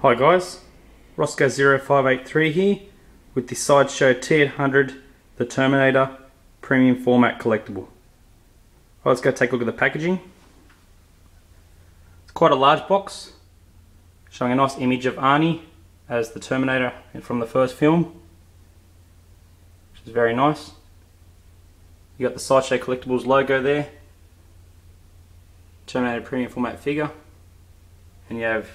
Hi guys, Roscoe0583 here with the Sideshow T-800 The Terminator Premium Format Collectible. Let's go take a look at the packaging. It's quite a large box, showing a nice image of Arnie as the Terminator from the first film, which is very nice. You got the Sideshow Collectibles logo there, Terminator Premium Format figure, and you have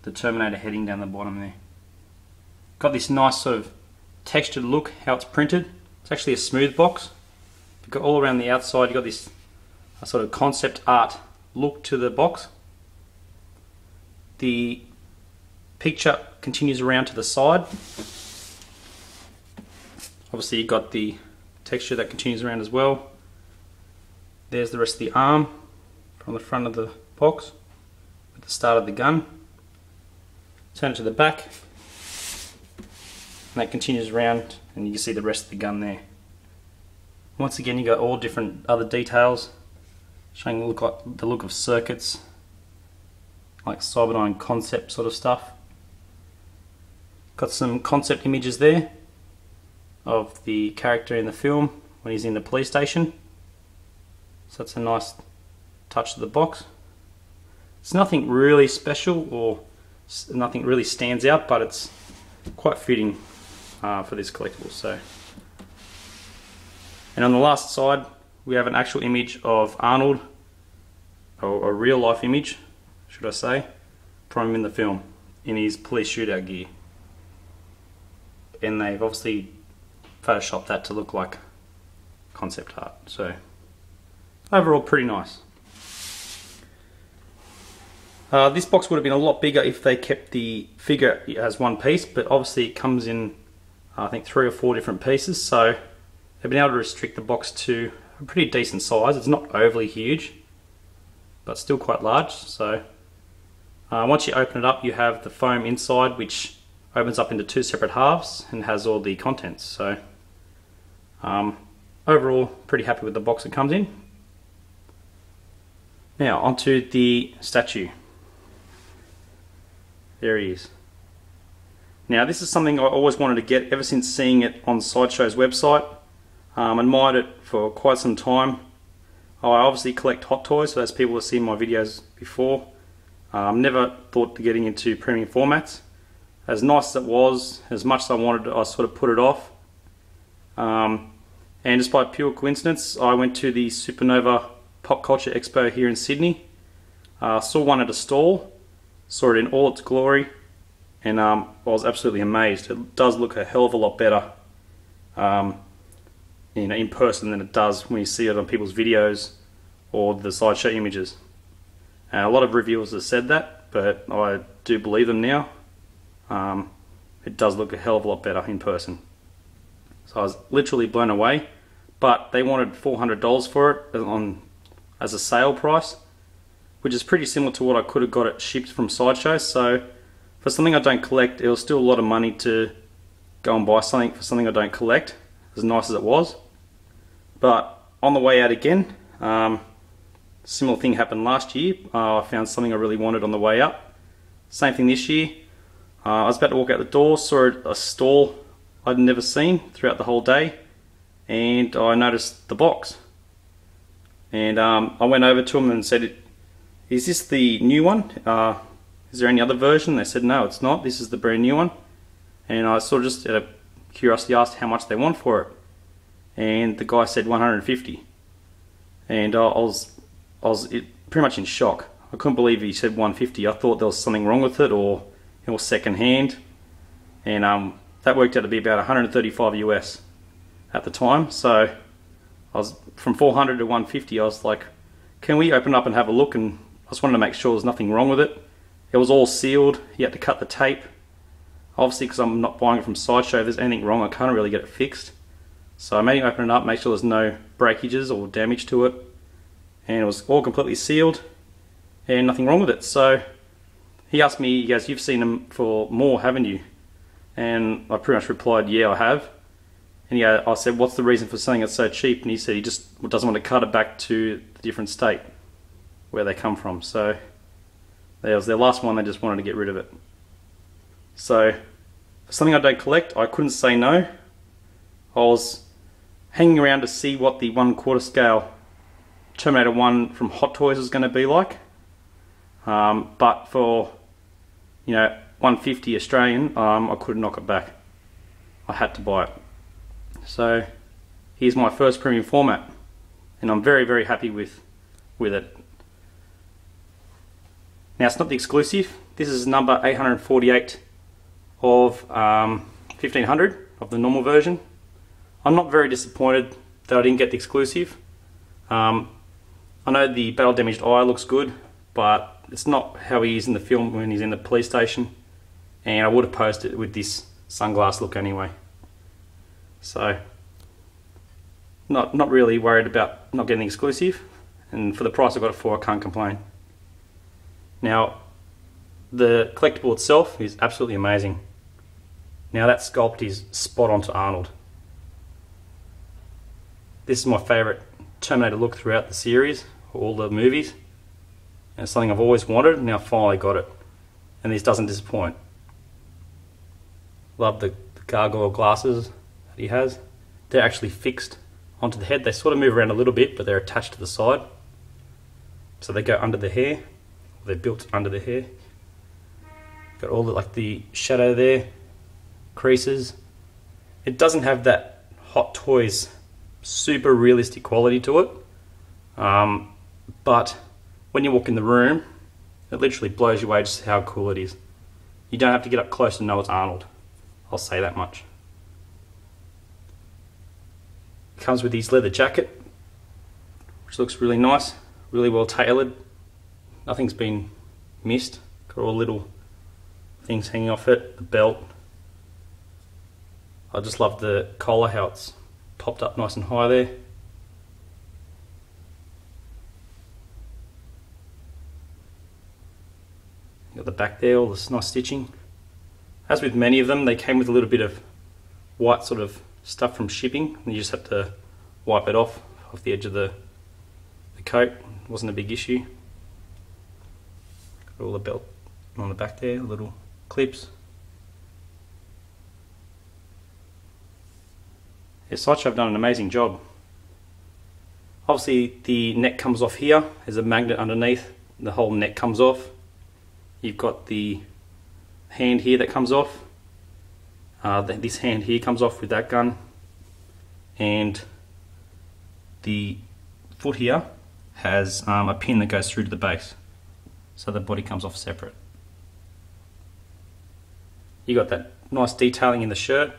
the Terminator heading down the bottom there. Got this nice sort of textured look how it's printed. It's actually a smooth box. You've got all around the outside, you've got this sort of concept art look to the box. The picture continues around to the side. Obviously you've got the texture that continues around as well. There's the rest of the arm from the front of the box with the start of the gun. Turn it to the back, and that continues around, and you can see the rest of the gun there. Once again, you got all different other details showing the look of circuits, like Cyberdyne concept sort of stuff. Got some concept images there of the character in the film when he's in the police station. So that's a nice touch to the box. It's nothing really special or nothing really stands out, but it's quite fitting for this collectible. So, and on the last side we have an actual image of Arnold, or a real life image should I say, from him in the film in his police shootout gear, and they've obviously photoshopped that to look like concept art. So overall pretty nice. This box would have been a lot bigger if they kept the figure as one piece, but obviously it comes in I think 3 or 4 different pieces, so they've been able to restrict the box to a pretty decent size. It's not overly huge, but still quite large. So once you open it up, you have the foam inside, which opens up into 2 separate halves and has all the contents. So overall pretty happy with the box it comes in. Now onto the statue. There he is. Now this is something I always wanted to get ever since seeing it on Sideshow's website. Admired it for quite some time. I obviously collect hot toys, so as people have seen my videos before. Never thought to getting into premium formats. As nice as it was, as much as I wanted, I sort of put it off. And just by pure coincidence, I went to the Supernova Pop Culture Expo here in Sydney. Saw one at a stall. Saw it in all its glory, and I was absolutely amazed. It does look a hell of a lot better in person than it does when you see it on people's videos or the Sideshow images. A lot of reviewers have said that, but I do believe them now. It does look a hell of a lot better in person. So I was literally blown away, but they wanted $400 for it as a sale price, which is pretty similar to what I could have got it shipped from Sideshow. So for something I don't collect, it was still a lot of money to go and buy something for something I don't collect, as nice as it was. But on the way out again, similar thing happened last year. I found something I really wanted on the way up. Same thing this year. I was about to walk out the door, saw a stall I'd never seen throughout the whole day, and I noticed the box. And I went over to them and said, "Is this the new one? Is there any other version?" They said, "No, it's not. This is the brand new one." And I sort of just out of curiosity asked how much they want for it, and the guy said 150. And I was pretty much in shock. I couldn't believe he said 150. I thought there was something wrong with it, or it was second hand. And that worked out to be about 135 US at the time. So I was from 400 to 150. I was like, "Can we open up and have a look?" And I just wanted to make sure there's nothing wrong with it. It was all sealed. You had to cut the tape. Obviously, because I'm not buying it from Sideshow, if there's anything wrong, I can't really get it fixed. So I made him open it up, make sure there's no breakages or damage to it. And it was all completely sealed and nothing wrong with it. So he asked me, he goes, "You've seen them for more, haven't you?" And I pretty much replied, "Yeah, I have." And I said, "What's the reason for selling it so cheap?" And he said he just doesn't want to cut it back to the different state where they come from. So that was their last one, they just wanted to get rid of it. So for something I don't collect, I couldn't say no. I was hanging around to see what the 1/4 scale Terminator 1 from Hot Toys was going to be like. But for, you know, 150 Australian, I couldn't knock it back. I had to buy it. So here's my first premium format, and I'm very, very happy with it. Now, it's not the exclusive. This is number 848 of 1500 of the normal version. I'm not very disappointed that I didn't get the exclusive. I know the battle damaged eye looks good, but it's not how he is in the film when he's in the police station, and I would have posted it with this sunglass look anyway. So not really worried about not getting the exclusive, and for the price I got it for, I can't complain. Now, the collectible itself is absolutely amazing. Now, that sculpt is spot on to Arnold. This is my favourite Terminator look throughout the series, all the movies, and it's something I've always wanted, and now I finally got it, and this doesn't disappoint. Love the Gargoyle Glasses that he has. They're actually fixed onto the head. They sort of move around a little bit, but they're attached to the side, so they go under the hair. They're built under the hair. Got all the, like, the shadow there, creases. It doesn't have that Hot Toys super realistic quality to it, but when you walk in the room, it literally blows you away just how cool it is. You don't have to get up close to know it's Arnold. I'll say that much. It comes with his leather jacket, which looks really nice, really well tailored. Nothing's been missed. Got all little things hanging off it, the belt. I just love the collar, how it's popped up nice and high there. Got the back there, all this nice stitching. As with many of them, they came with a little bit of white sort of stuff from shipping, and you just had to wipe it off the edge of the coat. It wasn't a big issue. Got all the belt on the back there, little clips. Yeah, Sideshow have done an amazing job. Obviously the neck comes off here, there's a magnet underneath, the whole neck comes off. You've got the hand here that comes off, this hand here comes off with that gun, and the foot here has a pin that goes through to the base, so the body comes off separate. You got that nice detailing in the shirt.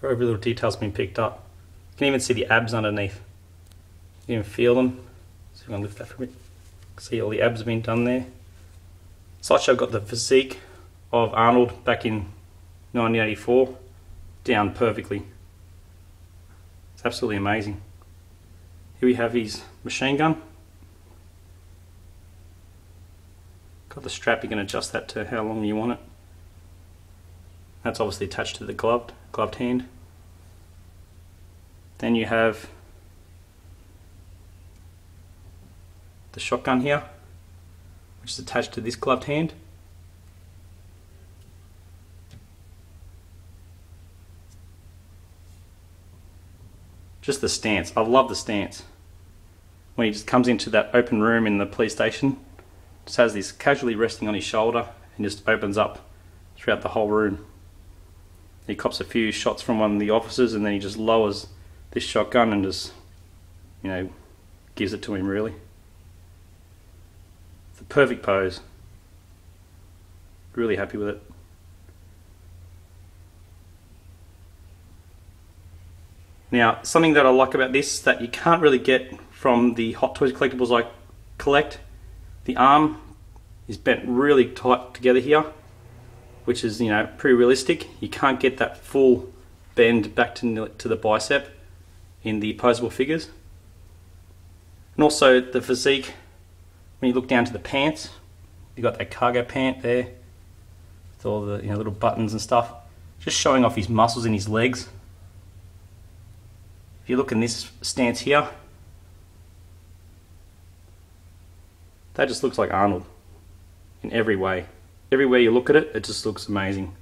Every little detail's been picked up. You can even see the abs underneath. You can even feel them. So I'm going to lift that for a bit. See all the abs have been done there. Sideshow got the physique of Arnold back in 1984 down perfectly. It's absolutely amazing. Here we have his machine gun. Got the strap, you can adjust that to how long you want it. That's obviously attached to the gloved hand. Then you have the shotgun here, which is attached to this gloved hand. Just the stance, I love the stance. When he just comes into that open room in the police station, just has this casually resting on his shoulder and just opens up throughout the whole room. He cops a few shots from one of the officers, and then he just lowers this shotgun and just, you know, gives it to him really. It's a perfect pose. Really happy with it. Now, something that I like about this that you can't really get from the Hot Toys collectibles I collect, the arm is bent really tight together here, which is, you know, pretty realistic. You can't get that full bend back to the bicep in the posable figures. And also the physique, when you look down to the pants, you've got that cargo pant there with all the, you know, little buttons and stuff, just showing off his muscles in his legs. If you look in this stance here, that just looks like Arnold. in every way. Everywhere you look at it, it just looks amazing.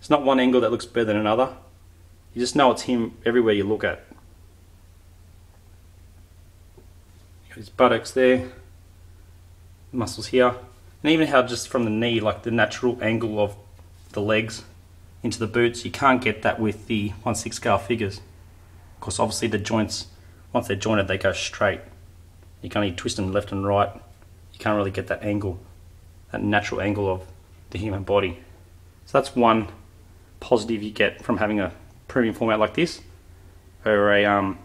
It's not one angle that looks better than another. You just know it's him everywhere you look at. Got his buttocks there, muscles here, and even how just from the knee, like the natural angle of the legs into the boots, you can't get that with the 1/6 scale figures. Because obviously the joints, once they're jointed, they go straight. You can only twist them left and right. You can't really get that angle, that natural angle of the human body. So that's one positive you get from having a premium format like this over a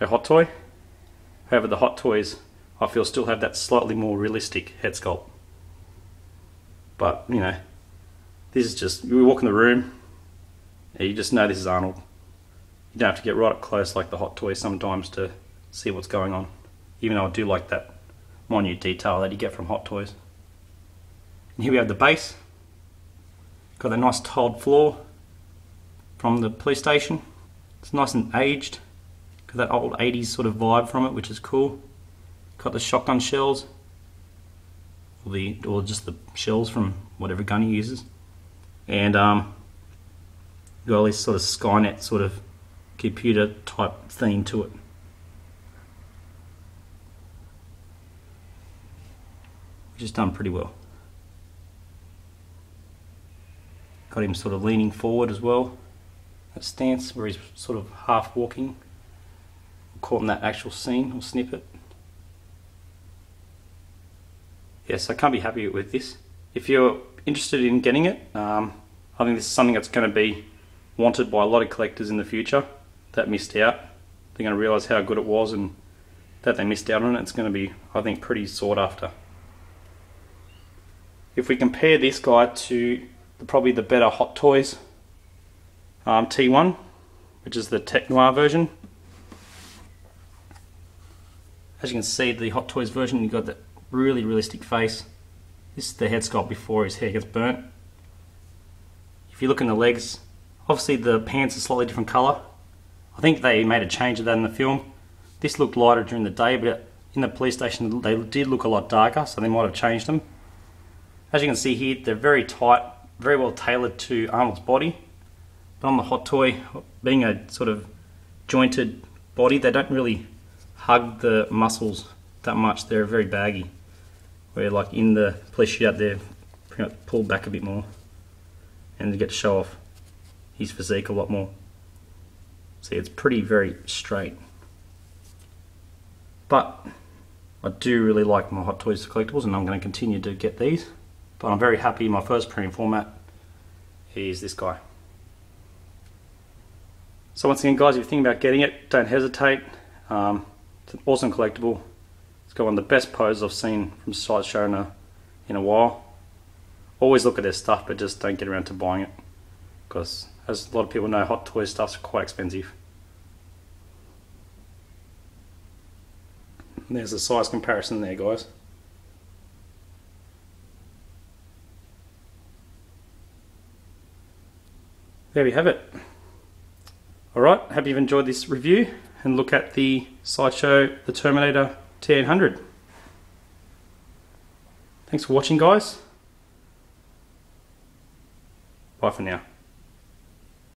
hot toy. However, the hot toys, I feel, still have that slightly more realistic head sculpt. But, you know, this is just, you walk in the room, and you just know this is Arnold. You don't have to get right up close like the hot toys sometimes to see what's going on. Even though I do like that minute detail that you get from hot toys. And here we have the base. Got that nice tiled floor from the police station. It's nice and aged. Got that old 80s sort of vibe from it, which is cool. Got the shotgun shells, or just the shells from whatever gun he uses. And got all this sort of Skynet sort of computer type theme to it. Which is done pretty well. Got him sort of leaning forward as well. That stance where he's sort of half walking. Caught in that actual scene or snippet. Yes, I can't be happy with this. If you're interested in getting it, I think this is something that's going to be wanted by a lot of collectors in the future that missed out. They're going to realise how good it was and that they missed out on it. It's going to be, I think, pretty sought after. If we compare this guy to probably the better Hot Toys T1, which is the Tech Noir version. As you can see, the Hot Toys version, you've got that really realistic face. This is the head sculpt before his hair gets burnt. If you look in the legs, obviously the pants are slightly different colour. I think they made a change of that in the film. This looked lighter during the day, but in the police station they did look a lot darker, so they might have changed them. As you can see here, they're very tight, very well tailored to Arnold's body. But on the Hot Toy, being a sort of jointed body, they don't really hug the muscles that much. They're very baggy. Where like in the police shootout, they're pretty much pulled back a bit more. And you get to show off his physique a lot more. See, it's pretty very straight. But I do really like my Hot Toys collectibles, and I'm going to continue to get these. But I'm very happy my first premium format is this guy. So once again, guys, if you're thinking about getting it, don't hesitate. It's an awesome collectible. It's got one of the best poses I've seen from Sideshow in a while. Always look at their stuff, but just don't get around to buying it, because as a lot of people know, Hot Toys stuff's quite expensive. And there's a size comparison there, guys. There we have it. Alright, hope you've enjoyed this review and look at the Sideshow The Terminator T-800. Thanks for watching, guys. Bye for now.